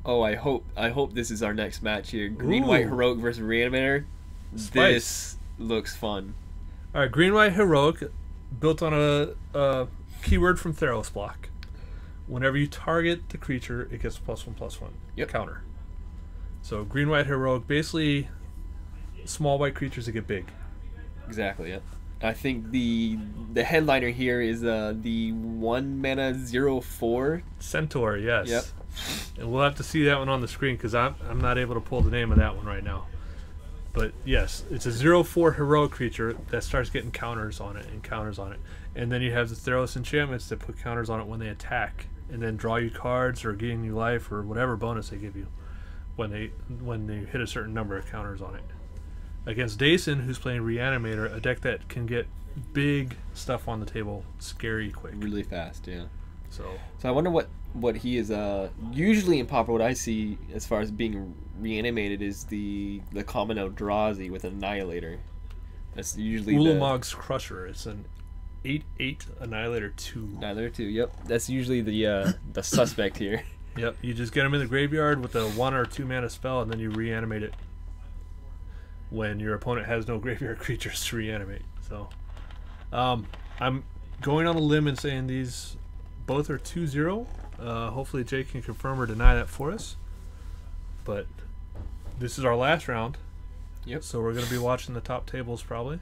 Oh, I hope this is our next match here. Green Ooh. White Heroic versus Reanimator. Spice. This looks fun. All right, Green White Heroic, built on a keyword from Theros block. Whenever you target the creature, it gets +1/+1 Yep. counter. So Green White Heroic, basically small white creatures that get big. Exactly. Yep. I think the headliner here is the 1 mana 0/4. Centaur, yes. Yep. And we'll have to see that one on the screen because I'm not able to pull the name of that one right now. But yes, it's a 0/4 heroic creature that starts getting counters on it and counters on it. And then you have the Theros enchantments that put counters on it when they attack, and then draw you cards or gain you life or whatever bonus they give you when they hit a certain number of counters on it. Against Dason, who's playing Reanimator, a deck that can get big stuff on the table scary quick. Really fast. Yeah. So I wonder what he is. Usually in Pauper, what I see as far as being reanimated is the common Eldrazi with Annihilator. That's usually Ulamog's Crusher. It's an 8/8 Annihilator 2. Annihilator 2. Yep. That's usually the suspect here. Yep. You just get them in the graveyard with a 1 or 2 mana spell, and then you reanimate it when your opponent has no graveyard creatures to reanimate. So I'm going on a limb and saying these both are 2-0. Hopefully Jake can confirm or deny that for us. But this is our last round. Yep. So we're going to be watching the top tables probably.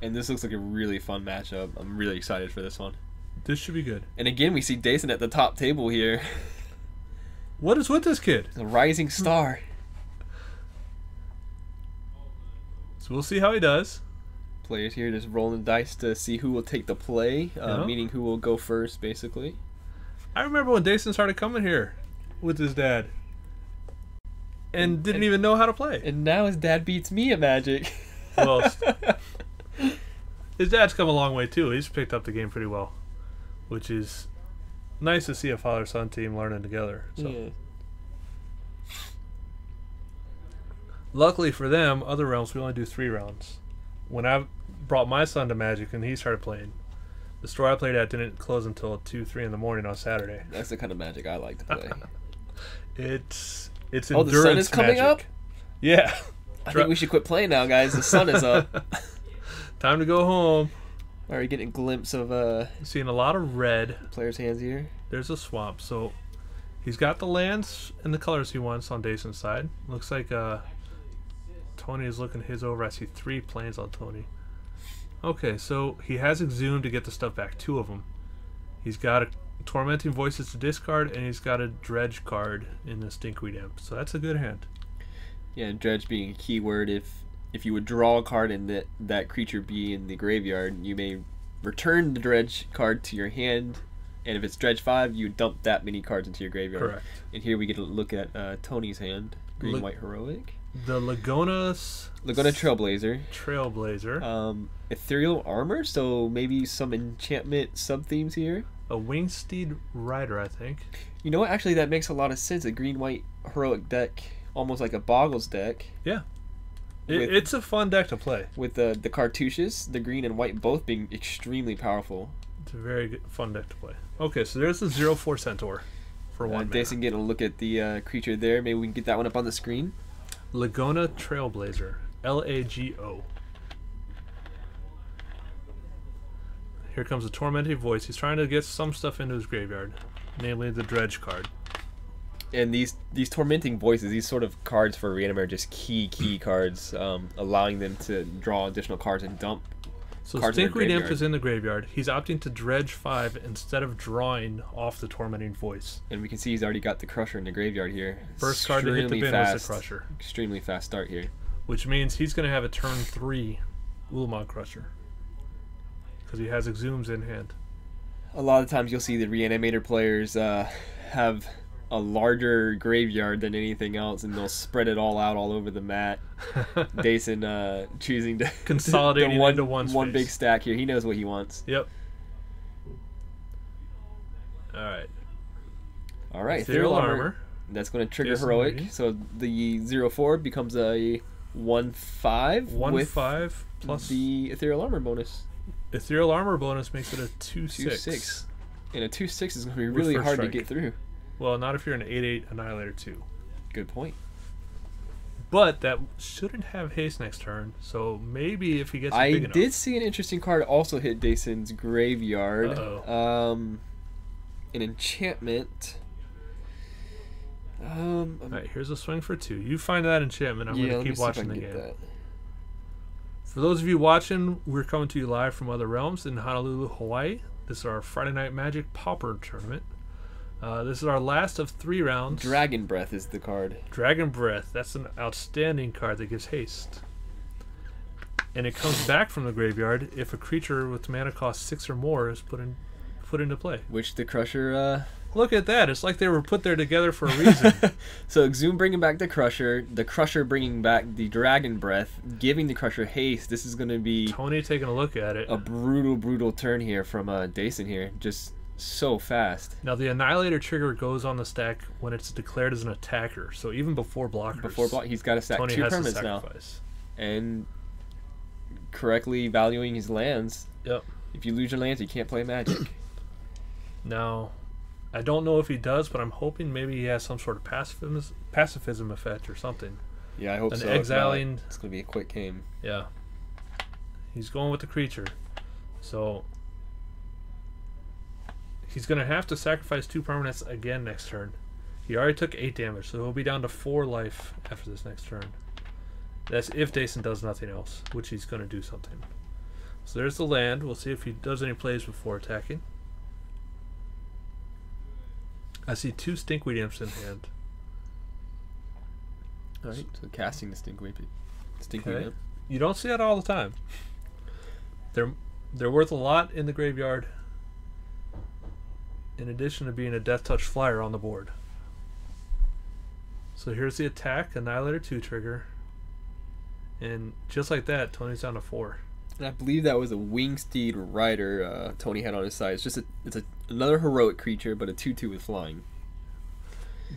And this looks like a really fun matchup. I'm really excited for this one. This should be good. And again, we see Dason at the top table here. What is with this kid? A rising star. So we'll see how he does. Players here just rolling dice to see who will take the play, meaning who will go first, basically. I remember when Dason started coming here with his dad and didn't even know how to play. And now his dad beats me at Magic. Well, his dad's come a long way too. He's picked up the game pretty well, which is nice to see a father-son team learning together. So. Yeah. Luckily for them, Other Realms, we only do 3 rounds. When I brought my son to Magic and he started playing, the store I played at didn't close until 2-3 in the morning on Saturday. That's the kind of Magic I like to play. It's oh, endurance the sun is coming magic. up? Yeah. I think we should quit playing now, guys. The sun is up. Time to go home. Already getting a glimpse of Seeing a lot of red. players' hands here. There's a swamp, so he's got the lands and the colors he wants on Dason's side. Looks like Tony is looking his over. I see 3 planes on Tony. Okay, so he has Exhumed to get the stuff back, 2 of them. He's got a Tormenting Voices to discard, and he's got a Dredge card in the Stinkweed Imp. So that's a good hand. Yeah, and Dredge being a keyword. If you would draw a card and that creature be in the graveyard, you may return the Dredge card to your hand, and if it's Dredge 5, you dump that many cards into your graveyard. Correct. And here we get a look at Tony's hand, Green White Heroic. The Laguna Trailblazer. Ethereal Armor, so maybe some enchantment sub-themes here. A Wingsteed Rider, I think. You know what? Actually, that makes a lot of sense. A Green-White Heroic deck, almost like a Boggles deck. Yeah. It's a fun deck to play. With the cartouches, the green and white both being extremely powerful. It's a very good, fun deck to play. Okay, so there's the 0/4 Centaur for 1 mana. Dason getting a look at the creature there. Maybe we can get that one up on the screen. Laguna Trailblazer. Lago. Here comes a Tormenting Voice. He's trying to get some stuff into his graveyard, namely the Dredge card. And these Tormenting Voices, these sort of cards for Reanimator are just key cards, allowing them to draw additional cards and dump so cards in their Stinkweed Imp graveyard. is in the graveyard. He's opting to Dredge 5 instead of drawing off the Tormenting Voice. And we can see he's already got the Crusher in the graveyard here. First card to hit the bin was the Crusher. Extremely fast start here. Which means he's going to have a turn 3 Ulamog Crusher. Because he has Exhumes in hand. A lot of times you'll see the Reanimator players have a larger graveyard than anything else, and they'll spread it all out all over the mat. Dason choosing to consolidate into one big stack here. He knows what he wants. Yep. All right. Ethereal Armor. That's going to trigger Dason Heroic. ready. So the 0/4 becomes a 1/5 with 1/5 plus the Ethereal Armor bonus. Ethereal Armor bonus makes it a 2/6. 2/6. And a 2/6 is going to be With really first hard strike. to get through. Well, not if you're an 8/8 Annihilator 2. Good point. But that shouldn't have haste next turn, so maybe if he gets it big enough. I did see an interesting card also hit Dason's graveyard. Uh-oh. An enchantment. Alright, here's a swing for 2. You find that enchantment. I'm going to keep watching the game. That. For those of you watching, we're coming to you live from Other Realms in Honolulu, Hawaii. This is our Friday Night Magic Pauper tournament. This is our last of 3 rounds. Dragon Breath is the card. Dragon Breath. That's an outstanding card that gives haste. And it comes back from the graveyard if a creature with mana cost 6 or more is put into play. Which the Crusher... Look at that. It's like they were put there together for a reason. So Exhume bringing back the Crusher bringing back the Dragon Breath, giving the Crusher haste. This is going to be... Tony taking a look at it. A brutal turn here from Dason here. Just so fast. Now the Annihilator trigger goes on the stack when it's declared as an attacker. So even before blockers. He's got to stack Tony 2 has permanents to now. sacrifice. And correctly valuing his lands. Yep. If you lose your lands, you can't play Magic. Now, I don't know if he does, but I'm hoping maybe he has some sort of pacifism effect or something. Yeah, I hope so. Exiling. It's going to be a quick game. Yeah. He's going with the creature. So he's going to have to sacrifice 2 permanents again next turn. He already took 8 damage, so he'll be down to 4 life after this next turn. That's if Dason does nothing else, which he's going to do something. So there's the land. We'll see if he does any plays before attacking. I see 2 Stinkweed Imps in hand. Alright, so casting the Stinkweed Okay. Imp. You don't see that all the time. They're worth a lot in the graveyard, in addition to being a Death Touch flyer on the board. So here's the attack, Annihilator 2 trigger. And just like that, Tony's down to 4. And I believe that was a Wingsteed Rider Tony had on his side. It's another heroic creature, but a 2/2 with flying.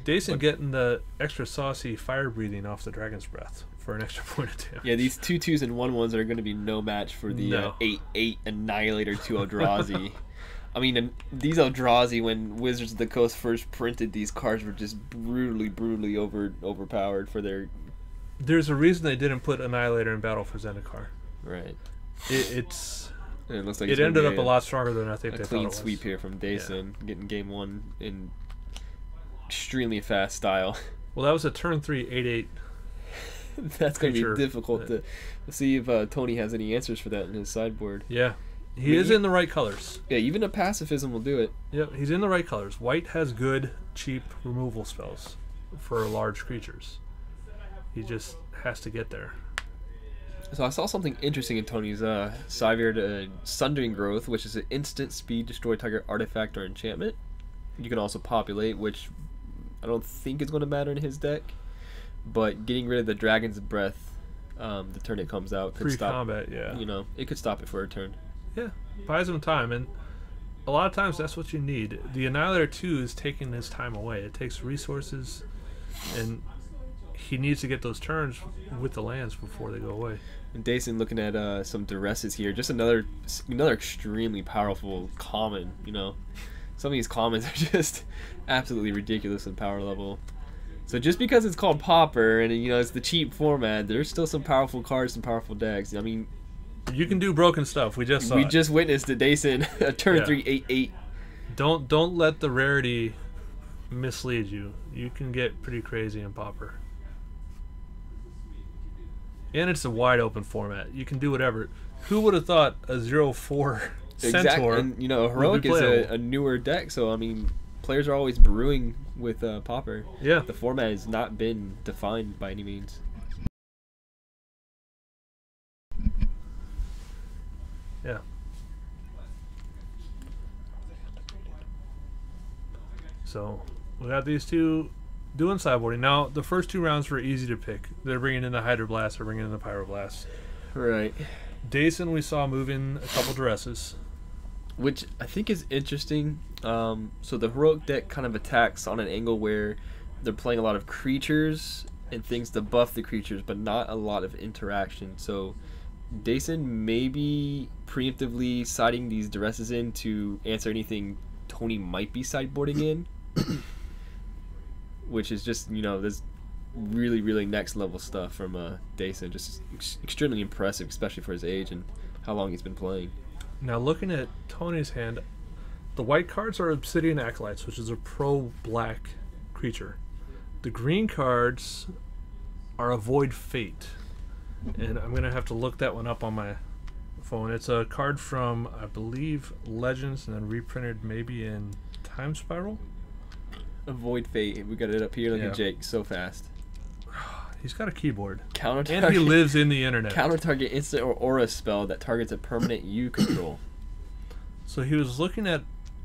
Dason getting the extra saucy fire breathing off the Dragon's Breath for an extra point of damage. Yeah, these 2/2s and 1/1s are going to be no match for the 8/8 Annihilator 2 Eldrazi. I mean, these Eldrazi, when Wizards of the Coast first printed these cards, were just brutally overpowered for their... There's a reason they didn't put Annihilator in Battle for Zendikar. Right. It looks like it ended up a lot stronger than I think they thought it clean was. sweep here from Dason, getting game 1 in extremely fast style. Well, that was a turn 3 8/8. That's going to be difficult to see if Tony has any answers for that in his sideboard. Yeah, he is in the right colors. Yeah, even a pacifism will do it. Yep, he's in the right colors. White has good, cheap removal spells for large creatures. He just has to get there. So I saw something interesting in Tony's sideboard, Sundering Growth, which is an instant speed, destroy target artifact or enchantment. You can also populate, which I don't think is going to matter in his deck. But getting rid of the Dragon's Breath the turn it comes out could stop combat, yeah. You know, it could stop it for a turn. Yeah, buys him time, and a lot of times that's what you need. The Annihilator 2 is taking his time away. It takes resources, and he needs to get those turns with the lands before they go away. And Dason looking at some duresses here. Just another extremely powerful common, you know. Some of these commons are just absolutely ridiculous in power level. So just because it's called Pauper and, you know, it's the cheap format, there's still some powerful cards, some powerful decks. I mean, you can do broken stuff. We just witnessed it, Dason, a turn 3 8/8. Don't let the rarity mislead you. You can get pretty crazy in Pauper. And it's a wide open format. You can do whatever. Who would have thought a 0/4 Centaur? Exactly. And, you know, Heroic is a newer deck, so I mean, players are always brewing with Pauper. Yeah. The format has not been defined by any means. Yeah. So we got these two doing sideboarding. Now, the first 2 rounds were easy to pick. They're bringing in the Hydroblast, they're bringing in the Pyroblast. Right. Dason, we saw moving a couple duresses. Which I think is interesting. So the Heroic deck kind of attacks on an angle where they're playing a lot of creatures and things to buff the creatures, but not a lot of interaction. So Dason maybe preemptively siding these duresses in to answer anything Tony might be sideboarding in. which is just, you know, this really, really next level stuff from Dason. Just extremely impressive, especially for his age and how long he's been playing. Now, looking at Tony's hand, the white cards are Obsidian Acolytes, which is a pro-black creature. The green cards are a Void Fate, and I'm going to have to look that one up on my phone. It's a card from, I believe, Legends, and then reprinted maybe in Time Spiral. A Void Fate. We got it up here. Look Yeah. at Jake, so fast. He's got a keyboard. Counter And target. he lives in the internet. Counter target instant or aura spell that targets a permanent you control. So he was looking at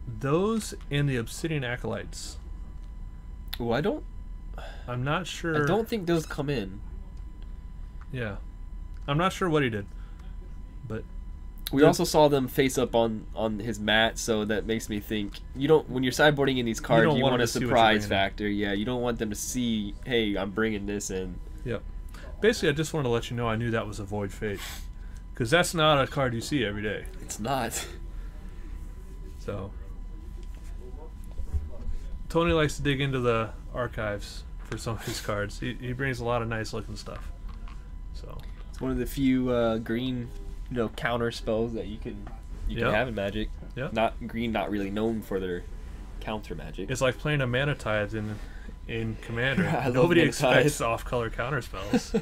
those and the Obsidian Acolytes. Oh, I'm not sure. I don't think those come in. Yeah. I'm not sure what he did. But We also saw them face up on his mat, so that makes me think you don't. When you're sideboarding in these cards, don't you want want them a to see what you're surprise bringing in. factor. Yeah, you don't want them to see, hey, I'm bringing this in. Yep. Basically, I just wanted to let you know I knew that was a Void Fate. Because that's not a card you see every day. It's not. So, Tony likes to dig into the archives for some of these cards. He brings a lot of nice looking stuff. So, It's one of the few green, you know, counter spells that you can Yep. have in Magic. Yep. Not green, not really known for their counter magic. it's like playing a Mana Tithe in Commander. I love Nobody Mana expects Tithe. off-color counter spells.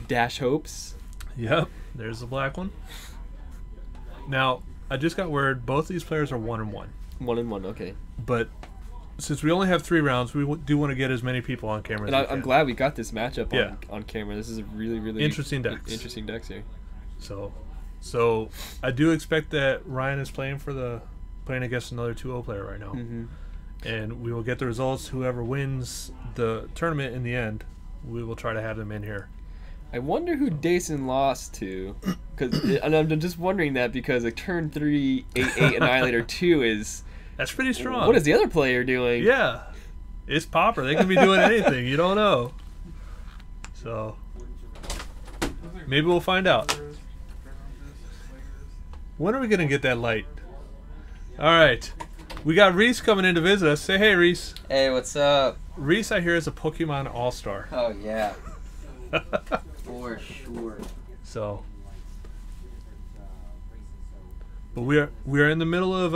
Dash Hopes. Yep, there's the black one. Now, I just got word both these players are 1-1. 1-1. Okay. But since we only have 3 rounds, we do want to get as many people on camera And as we I'm can. glad we got this matchup Yeah. on camera. This is a really, really Interesting decks. Interesting decks here. So I do expect that Ryan is playing against another 2-0 player right now. Mm-hmm. And we will get the results. Whoever wins the tournament in the end, we will try to have them in here. I wonder who Dason lost to, and I'm just wondering that because a turn 3 8/8 Annihilator 2 is. That's pretty strong. What is the other player doing? Yeah, it's Pauper. They can be doing anything. You don't know. So maybe we'll find out. When are we gonna get that light? All right, we got Reese coming in to visit us. Say hey, Reese. Hey, what's up? Reese, I hear, is a Pokemon All-Star. Oh yeah, for sure. So, but we are in the middle of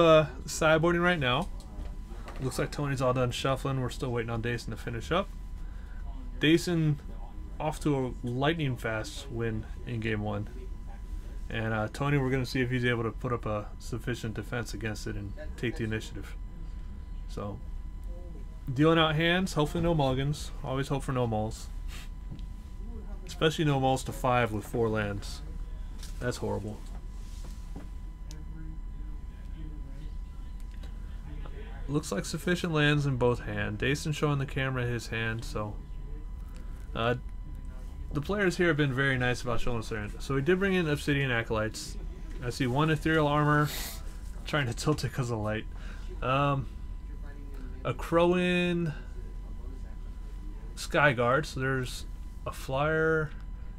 sideboarding right now. Looks like Tony's all done shuffling. We're still waiting on Dason to finish up. Dason off to a lightning fast win in game 1, and Tony, we're going to see if he's able to put up a sufficient defense against it and take the initiative. So, dealing out hands. Hopefully no mulligans. Always hope for no mulls. Especially no mulls to 5 with 4 lands. That's horrible. Looks like sufficient lands in both hand. Dason showing the camera his hand, so the players here have been very nice about showing us their hand. So we did bring in Obsidian Acolytes. I see 1 Ethereal Armor. Trying to tilt it because of light. A Crowin Skyguard. So there's a flyer.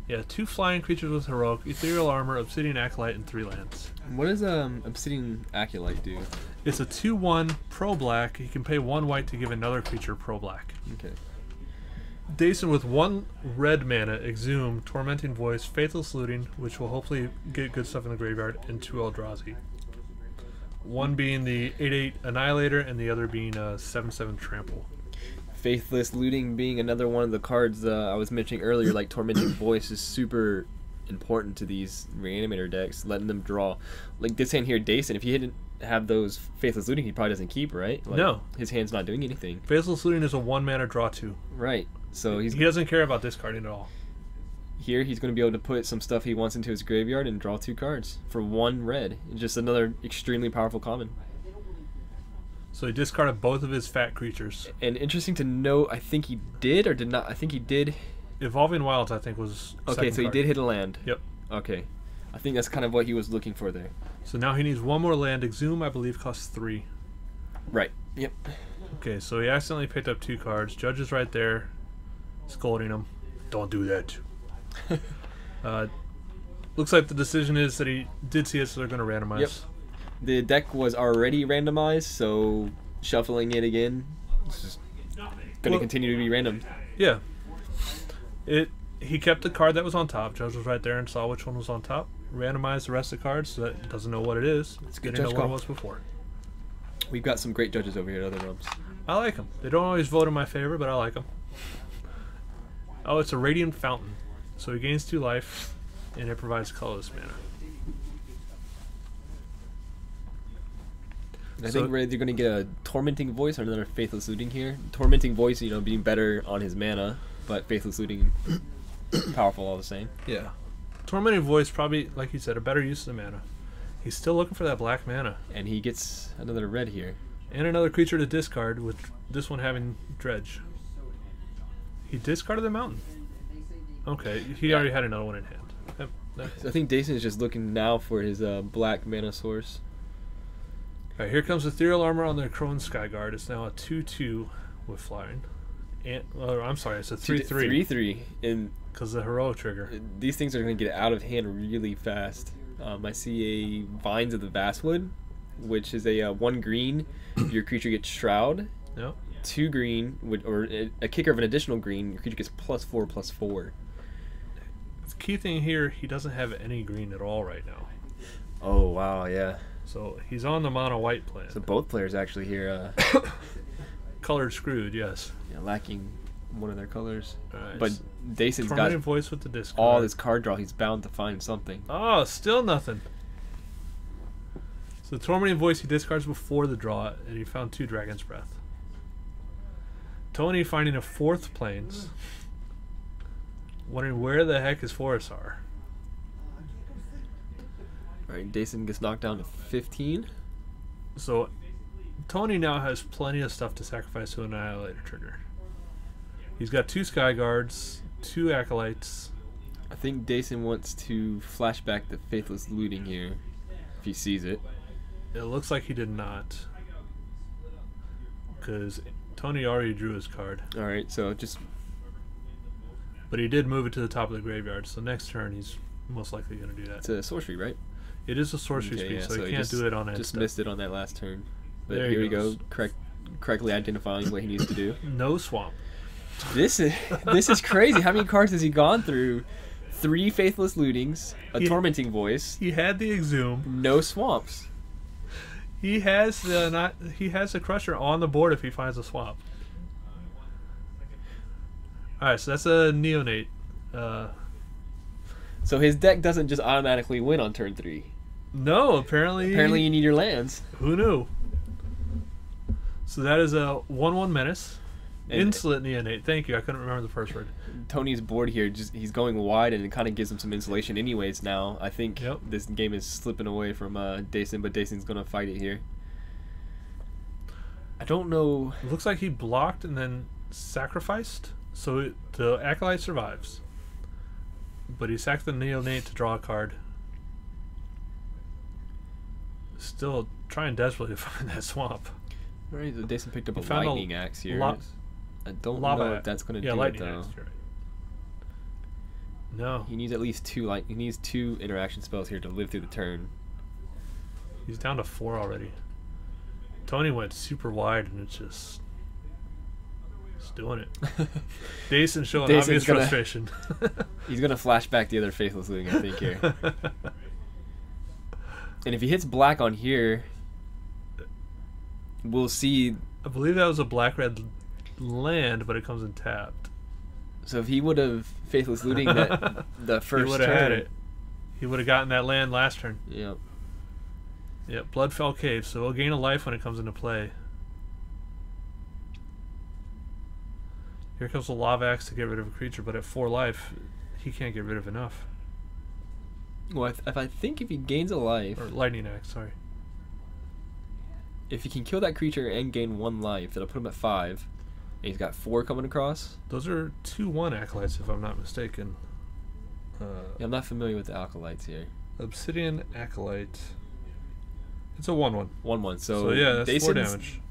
Yeah, 2 flying creatures with heroic, Ethereal Armor, Obsidian Acolyte, and 3 lands. What does Obsidian Acolyte do? It's a 2/1 pro black. You can pay 1 white to give another creature pro black. Okay. Dason with 1 red mana, Exhume, Tormenting Voice, Faithless Looting, which will hopefully get good stuff in the graveyard, and 2 Eldrazi. 1 being the 8/8 Annihilator, and the other being a 7/7 Trample. Faithless Looting being another one of the cards I was mentioning earlier, like Tormenting Voice is super important to these Reanimator decks, letting them draw. Like this hand here, Dason, if he didn't have those Faithless Looting, he probably doesn't keep, right? Like, No. His hand's not doing anything. Faithless Looting is a 1 mana draw 2. Right. So He doesn't care about discarding at all. here he's going to be able to put some stuff he wants into his graveyard and draw 2 cards for 1 red. Just another extremely powerful common. So he discarded both of his fat creatures. And interesting to note, I think he did or did not. I think he did. Evolving Wilds, I think, was Okay, second so he card. did hit a land. Yep. Okay. I think that's kind of what he was looking for there. So now he needs 1 more land. Exhume, I believe, costs 3. Right. Yep. Okay, so he accidentally picked up 2 cards. Judge is right there, scolding him. Don't do that. Looks like the decision is that he did see it, so they're going to randomize. Yep. The deck was already randomized, so shuffling it again It's just going to continue to be random. Yeah. He kept the card that was on top. Judge was right there and saw which one was on top. Randomized the rest of the cards so that it doesn't know what it is. It's a good Didn't judge know what call. it was before. We've got some great judges over here at Other Realms. I like them. They don't always vote in my favor, but I like them. Oh, it's a Radiant Fountain. So he gains 2 life, and it provides colorless mana. I think they're going to get a Tormenting Voice or another Faithless Looting here. Tormenting Voice, being better on his mana, but Faithless Looting, powerful all the same. Yeah. Tormenting Voice, probably, like you said, a better use of the mana. He's still looking for that black mana. And he gets another red here. And another creature to discard, with this one having Dredge. He discarded the mountain. Okay, he already had another one in hand. I think Dason is just looking now for his black mana source. Alright, here comes Ethereal Armor on the Crone Skyguard. It's now a 2/2 with flying. And I'm sorry, it's a 3/3. 3/3. And because the heroic trigger. These things are going to get out of hand really fast. I see a Vines of the Vastwood, which is a 1 green. Your creature gets Shroud. Yep. 2 green, or a kicker of an additional green. Your creature gets +4/+4. The key thing here, he doesn't have any green at all right now. Oh wow, yeah. So he's on the mono white plan. So both players actually here, Colored screwed, yes. yeah, lacking one of their colors. Alright, But Dason's got Tormenting Voice with the discard. all his card draw. He's bound to find something. Oh, still nothing. So the Tormenting Voice he discards before the draw, and he found 2 Dragon's Breath. Tony finding a 4th Plains. Wondering where the heck his forests are. Alright, Dason gets knocked down to 15. So Tony now has plenty of stuff to sacrifice to an Annihilator trigger. He's got 2 Skyguards, 2 Acolytes. I think Dason wants to flashback the Faithless Looting here, if he sees it. It looks like he did not. Because Tony already drew his card. Alright, so just... But he did move it to the top of the graveyard, so next turn he's most likely going to do that. It's a sorcery, right? It is a sorcery Okay, speed, yeah, so he can't just, do it on that just step. missed it on that last turn. But There here he we go, goes. correctly identifying what he needs to do. No swamp. This is crazy. How many cards has he gone through? 3 Faithless Lootings, a Tormenting Voice, He had the Exhume. no swamps. He has the Crusher on the board if he finds a swamp. Alright, so that's a Neonate. So his deck doesn't just automatically win on turn 3. No, apparently You need your lands. who knew? So that is a 1/1 Menace. And- Insolent Neonate. Thank you. I couldn't remember the first word. Tony's board here, he's going wide, and it kind of gives him some insulation anyways now. I think Yep. this game is slipping away from Dason, but Dason's going to fight it here. I don't know. It looks like he blocked and then sacrificed, so the Acolyte survives. But he sacked the Neonate to draw a card. Still trying desperately to find that swamp. All right, so Dason picked up He a found a Lightning Axe here. lo- I don't Lava know if axe. that's going to Yeah, do it, lightning though. axe, you're right. No, He needs at least 2 he needs 2 interaction spells here to live through the turn. he's down to 4 already. Tony went super wide and it's just doing it. Dason showing Dason's obvious gonna- frustration. He's going to flash back the other Faithless Looting, I think, here. And if he hits black on here, we'll see. I believe that was a black-red land, but it comes in tapped. So if he would have Faithless Looting that the first He would have turn, had it. He would have gotten that land last turn. Yeah. Yep, Bloodfell Cave, so he'll gain a life when it comes into play. Here comes the Lava Axe to get rid of a creature, but at 4 life, he can't get rid of enough. Well, I think if he gains a life, Or Lightning Axe, sorry. if he can kill that creature and gain 1 life, that'll put him at 5. And he's got 4 coming across. Those are 2/1 Acolytes, if I'm not mistaken. Yeah, I'm not familiar with the Acolytes here. Obsidian Acolyte. It's a 1/1. 1/1. So yeah, that's 4 Dason's- damage.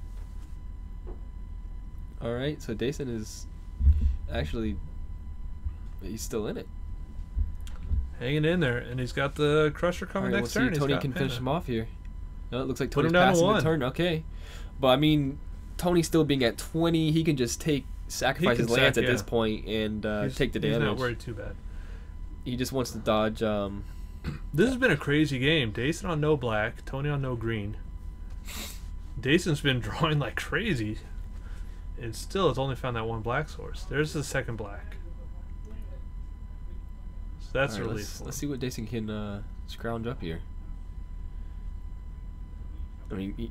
All right, so Dason is actually he's still in it. Hanging in there, and he's got the Crusher All coming right, next we'll see turn. if Tony He's got can finish mana. him off here. No, it looks like Put Tony's him down to passing the 1. turn. Okay, but I mean, Tony still being at 20, he can just sacrifice his lands at this point and take the damage. He's not worried too bad. He just wants to dodge. This has been a crazy game. Dason on no black, Tony on no green. Dason's been drawing like crazy, and still has only found that one black source. There's the second black. So that's right, a relief. Let's see what Dason can scrounge up here. I mean,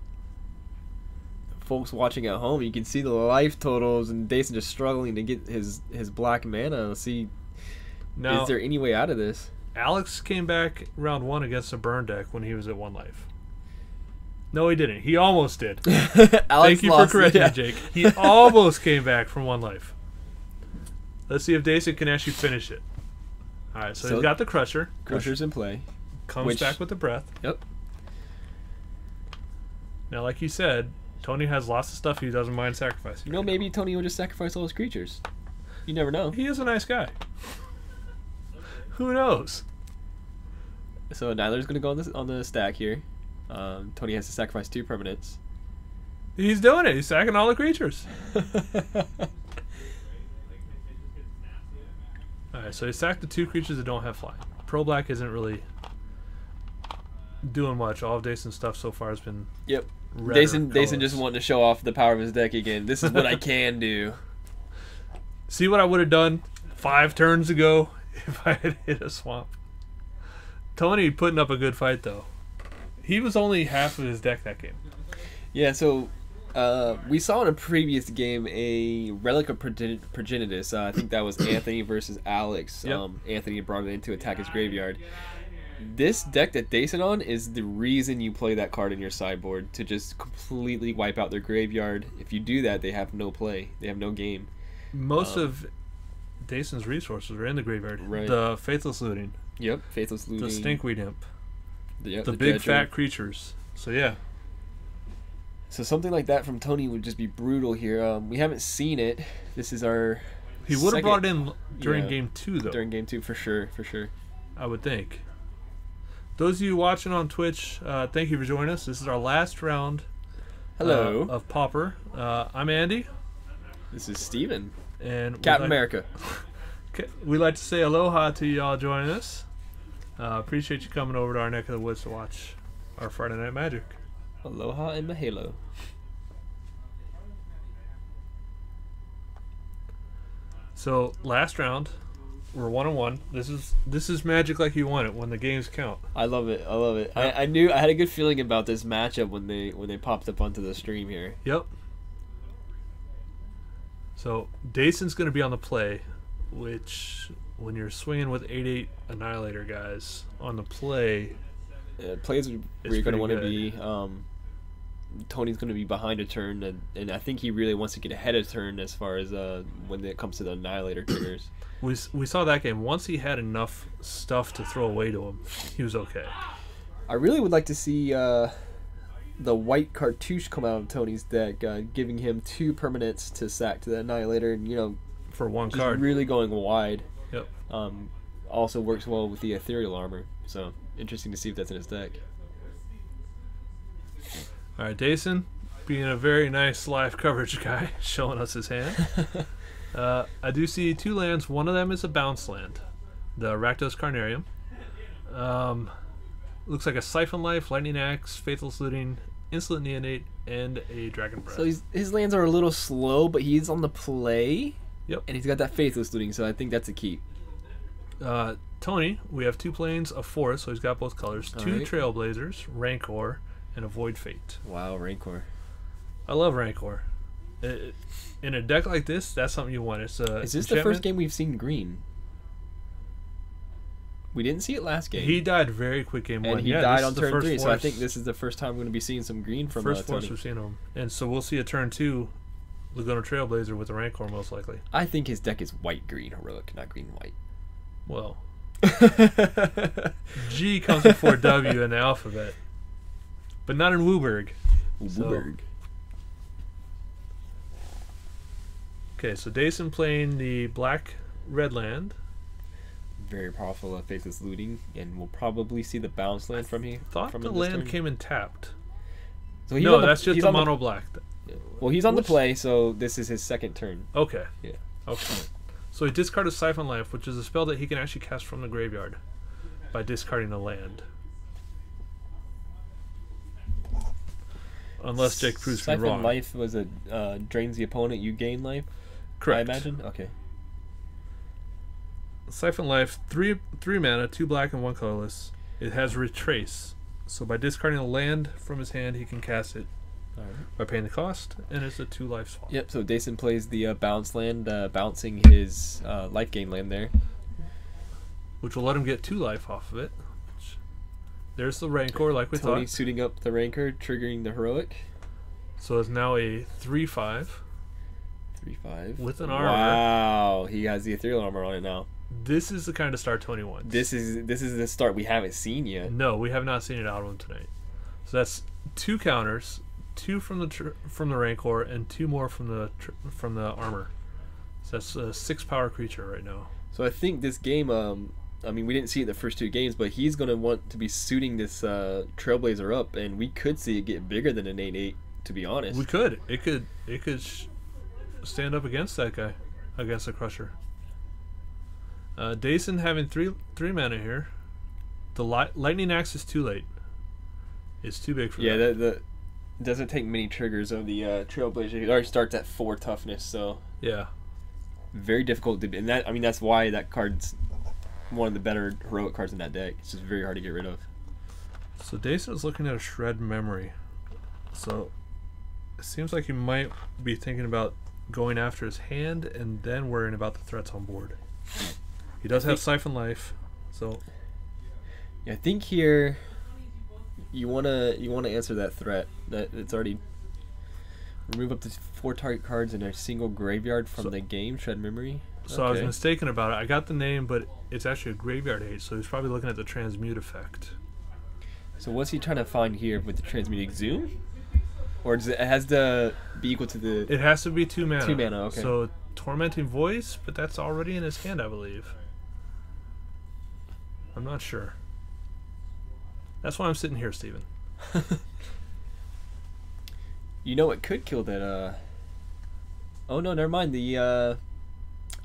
folks watching at home, you can see the life totals, and Dason just struggling to get his black mana. Let's see, now, is there any way out of this? Alex came back round 1 against a burn deck when he was at 1 life. No, he didn't. He almost did. Thank you for correcting me, Jake. He almost came back from 1 life. Let's see if Dason can actually finish it. All right, so he's got the Crusher. Crusher's in play. Comes back with the Breath. Yep. Now, like you said, Tony has lots of stuff he doesn't mind sacrificing. You know, maybe Tony will just sacrifice all his creatures. You never know. He is a nice guy. Who knows? So Annihilator's going to go on the stack here. Tony has to sacrifice 2 permanents. He's doing it. He's sacking all the creatures. Alright, so he sacked the 2 creatures that don't have flying. Pro Black isn't really doing much. All of Dason's stuff so far has been... Yep. Dason just wanted to show off the power of his deck again. This is what I can do. See what I would have done 5 turns ago if I had hit a swamp. Tony putting up a good fight, though. He was only half of his deck that game. Yeah, so we saw in a previous game a Relic of Progenitus. I think that was Anthony versus Alex. Yep. Anthony brought it in to attack his graveyard. This deck that Dason on is the reason you play that card in your sideboard, to just completely wipe out their graveyard. If you do that, they have no play. They have no game. Most of Dason's resources are in the graveyard. Right. The Faithless Looting. Yep, Faithless Looting. The Stinkweed Imp. The big Dredger. fat creatures. So yeah. So something like that from Tony would just be brutal here. We haven't seen it. This is our... He would have brought it in during game 2, though. During game 2, for sure, for sure. I would think. Those of you watching on Twitch, thank you for joining us. This is our last round. Hello. Of Pauper. I'm Andy. This is Steven. And Captain America. We'd like to say aloha to y'all joining us. Appreciate you coming over to our neck of the woods to watch our Friday Night Magic. Aloha and mahalo. So last round, we're 1-1. This is Magic like you want it when the games count. I love it. I love it. I knew I had a good feeling about this matchup when they popped up onto the stream here. Yep. So Dason's going to be on the play, which when you're swinging with 8/8 Annihilator guys on the play, plays where you're going to want to be. Tony's going to be behind a turn, and I think he really wants to get ahead of turn as far as when it comes to the Annihilator triggers. We saw that game. Once he had enough stuff to throw away to him, he was okay. I really would like to see the white cartouche come out of Tony's deck, giving him 2 permanents to sack to the Annihilator, and for 1 just card, really going wide. Yep. Also works well with the Ethereal Armor, so interesting to see if that's in his deck. All right, Dason, being a very nice live coverage guy, showing us his hand. I do see 2 lands. One of them is a bounce land, the Rakdos Carnarium. Looks like a Siphon Life, Lightning Axe, Faithless Looting, Insolent Neonate, and a Dragon Breath. So his lands are a little slow, but he's on the play. Yep. And he's got that Faithless Looting, so I think that's a keep. Tony, we have 2 planes, a forest, so he's got both colors. 2 Trailblazers, Rancor, and Avoid Fate. Wow, Rancor. I love Rancor. In a deck like this, that's something you want. It's Is this the first game we've seen green? We didn't see it last game. He died very quick game 1. And he died on turn 3, so I think this is the first time we're going to be seeing some green from first Tony. force we've seen him. And so we'll see a turn 2 Laguna Trailblazer with the Rancor most likely. I think his deck is white-green heroic, not green-white. Well, G comes before W in the alphabet, but not in Wooburg. Wooburg. Okay, so Dason playing the black-red land. Very powerful Faithless Looting, and we'll probably see the bounce land from here. Thought the land came in tapped. So No, that's just the mono black. Well, he's on the What's- play, so this is his second turn. Okay. Yeah. Okay. So he discards Siphon Life, which is a spell that he can actually cast from the graveyard by discarding a land. Unless Jake proves me Siphon wrong. Life was a drains the opponent, you gain life. Correct. I imagine. Okay. Siphon Life, three mana, 2 black and 1 colorless. It has Retrace. So by discarding a land from his hand, he can cast it All right. by paying the cost, and it's a 2 life swap. Yep. So Dason plays the bounce land, bouncing his life gain land there. Which will let him get 2 life off of it. There's the Rancor, like we Tony thought. suiting up the Rancor, triggering the heroic. So it's now a 3/5 3/5 with an armor. Wow, he has the ethereal armor on it now. This is the kind of start Tony wants. This is the start we haven't seen yet. No, we have not seen it out of him tonight. So that's 2 counters, 2 from the Rancor, and 2 more from the armor. So that's a 6 power creature right now. So I think this game, I mean, we didn't see it the first 2 games, but he's going to want to be suiting this Trailblazer up, and we could see it get bigger than an 8/8, to be honest. We could. It could stand up against that guy, against the Crusher. Dason having 3 mana here. The Lightning Axe is too late. It's too big for Yeah, that. that doesn't take many triggers of the Trailblazer. It already starts at 4 toughness, so Yeah. very difficult to. And that, I mean, that's why that card's one of the better heroic cards in that deck. It's just very hard to get rid of. So Dason is looking at a Shred Memory. So it seems like he might be thinking about going after his hand and then worrying about the threats on board. He does have Siphon Life, so Yeah, I think here you wanna answer that threat. That it's already remove up to 4 target cards in a single graveyard from the game. Shred Memory. I was mistaken about it. I got the name, but it's actually a graveyard hate, so he's probably looking at the transmute effect. So what's he trying to find here with the transmuting zoom? Or does it has to be equal to the? It has to be 2 mana. 2 mana, okay. So Tormenting Voice, but that's already in his hand, I believe. I'm not sure. That's why I'm sitting here, Steven. You know it could kill that. Oh no, never mind.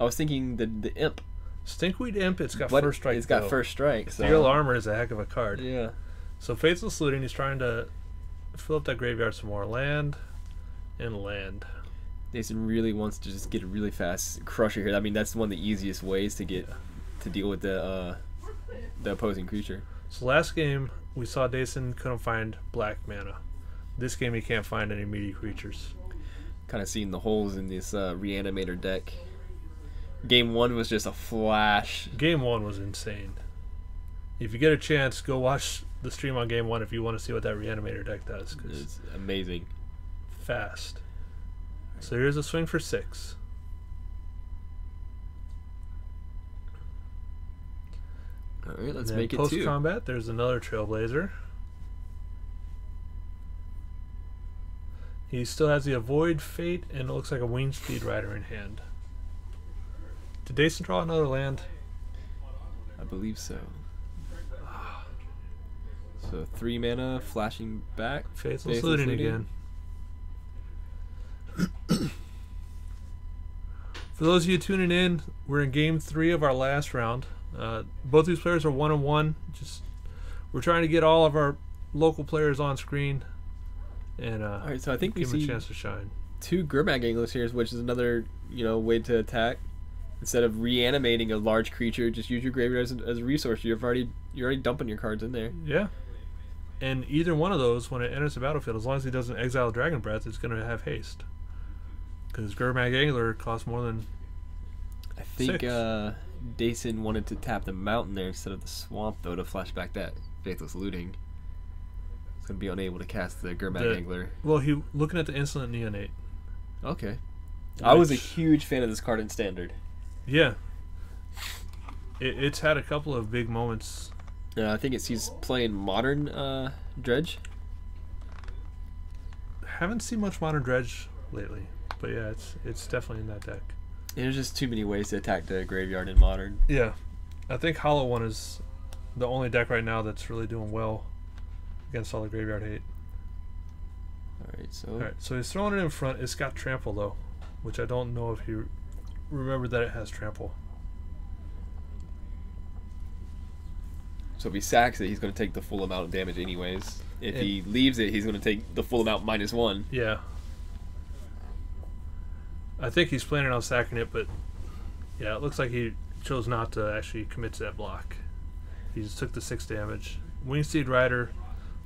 I was thinking the imp. Stinkweed Imp, it's got But first strike. It's got though. first strike. So. Ethereal Armor is a heck of a card. Yeah. So Faithless Looting, he's trying to fill up that graveyard some more land and land. Dason really wants to just get a really fast Crusher here. I mean, that's one of the easiest ways to get to deal with the opposing creature. So last game we saw Dason couldn't find black mana. This game he can't find any meaty creatures. Kind of seeing the holes in this Reanimator deck. Game 1 was just a flash. Game 1 was insane. If you get a chance, go watch the stream on Game 1 if you want to see what that Reanimator deck does. 'Cause It's amazing. fast. So here's a swing for 6. All right, let's Then make it 2. post-combat, there's another Trailblazer. He still has the Avoid, Fate, and it looks like a Winged Speed Rider in hand. Did Dason draw another land? I believe so. So 3 mana, flashing back. Faithless Looting again. For those of you tuning in, we're in Game 3 of our last round. Both these players are 1-on-1. We're trying to get all of our local players on screen and All right, so I think we give them see a chance to shine. 2 Gurmag Anglers here, which is another way to attack. Instead of reanimating a large creature, just use your graveyard as a resource. You're already dumping your cards in there. Yeah. And either one of those, when it enters the battlefield, as long as he doesn't exile Dragon Breath, it's going to have haste. Because Gurmag Angler costs more than I think 6. Dason wanted to tap the mountain there instead of the swamp, though, to flash back that Faithless Looting. He's going to be unable to cast the Gurmag Angler. Well, he looking at the Insolent Neonate. Okay. I was a Which- huge fan of this card in Standard. Yeah. It's had a couple of big moments. I think he's playing Modern Dredge. Haven't seen much Modern Dredge lately, but yeah, it's definitely in that deck. And there's just too many ways to attack the graveyard in Modern. Yeah, I think Hollow One is the only deck right now that's really doing well against all the graveyard hate. Alright, so he's throwing it in front. It's got trample though, which I don't know if you remember that it has trample. so if he sacks it, he's going to take the full amount of damage anyways. If he leaves it, he's going to take the full amount -1. Yeah. I think he's planning on sacking it, but yeah, it looks like he chose not to actually commit to that block. He just took the 6 damage. Wingsteed Rider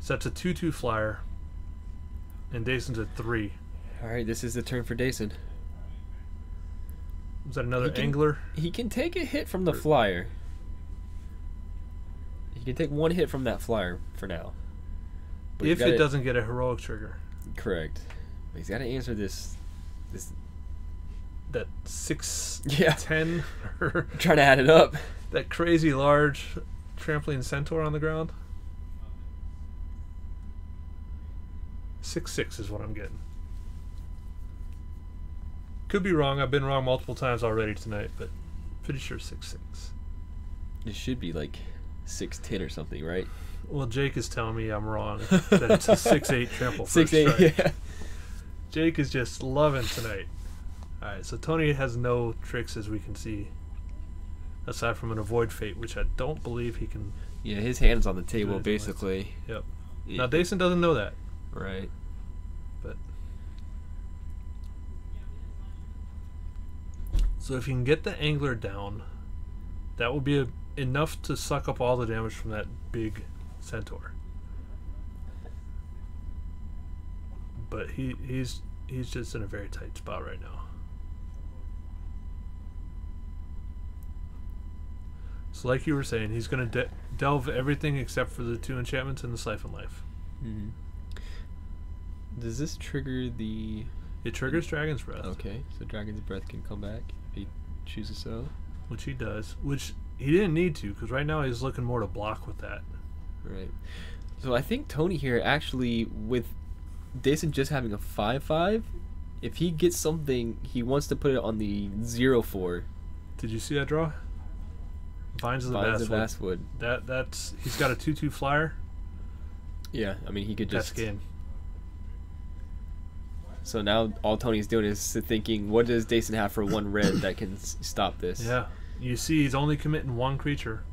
sets a 2/2 flyer, and Dason's at 3. Alright, this is the turn for Dason. Is that another angler? He can take a hit from the flyer. He can take 1 hit from that flyer for now. But If it doesn't get a heroic trigger. Correct. But he's got to answer this. That 6, Yeah. 10, or Trying to add it up. that crazy large trampoline centaur on the ground. 6/6 is what I'm getting. Could be wrong. I've been wrong multiple times already tonight, but pretty sure 6/6. It should be like 6'10" or something, right? Well, Jake is telling me I'm wrong. That it's a 6/8 trample. 6'8", strike. yeah. Jake is just loving tonight. All right, so Tony has no tricks as we can see, aside from an avoid fate, which I don't believe he can. Yeah, his hand's on the table, anything basically. Yep. Yeah. Now Dason doesn't know that, Right. but so if you can get the angler down, that will be enough to suck up all the damage from that big centaur. But he's just in a very tight spot right now. So like you were saying, he's going to delve everything except for the 2 enchantments and the Siphon Life. Mm-hmm. Does this trigger the... It triggers Dragon's Breath. Okay, so Dragon's Breath can come back if he chooses so. Which he does. Which he didn't need to, because right now he's looking more to block with that. Right. So I think Tony here actually, with Dason just having a 5/5, if he gets something, he wants to put it on the 0/4. Did you see that draw? Vines of the Basswood. That's he's got a 2/2 flyer. Yeah, I mean he could That's just. game. So now all Tony's doing is thinking, what does Dason have for 1 red that can stop this? Yeah. You see, he's only committing 1 creature,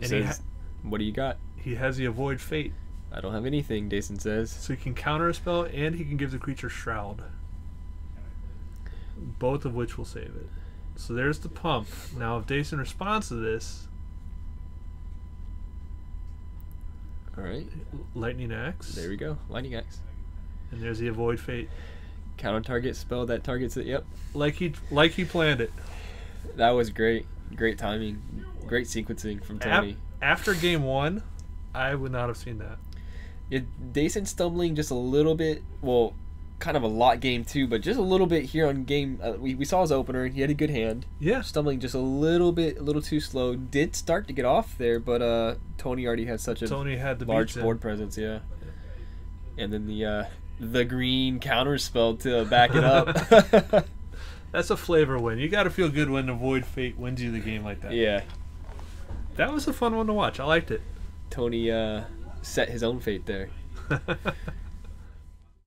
and Says, what do you got? he has the avoid fate, I don't have anything, Dason says. so he can counter a spell and he can give the creature shroud. Both of which will save it. So there's the pump. Now if Dason responds to this, Alright, Lightning Axe. there we go. Lightning Axe. And there's the avoid fate. Counter target spell that targets it, yep. Like he planned it. That was great. Great timing. Great sequencing from Tony. After game 1, I would not have seen that. Yeah, Dason stumbling just a little bit. Well, kind of a lot game 2, but just a little bit here on game. We saw his opener. He had a good hand. Yeah. Stumbling just a little too slow. Did start to get off there, but Tony already had such a Tony had the large beats board presence, yeah. And then the green counter spell to back it up. That's a flavor win. You got to feel good when avoid fate wins you the game like that. Yeah. That was a fun one to watch. I liked it. Tony set his own fate there.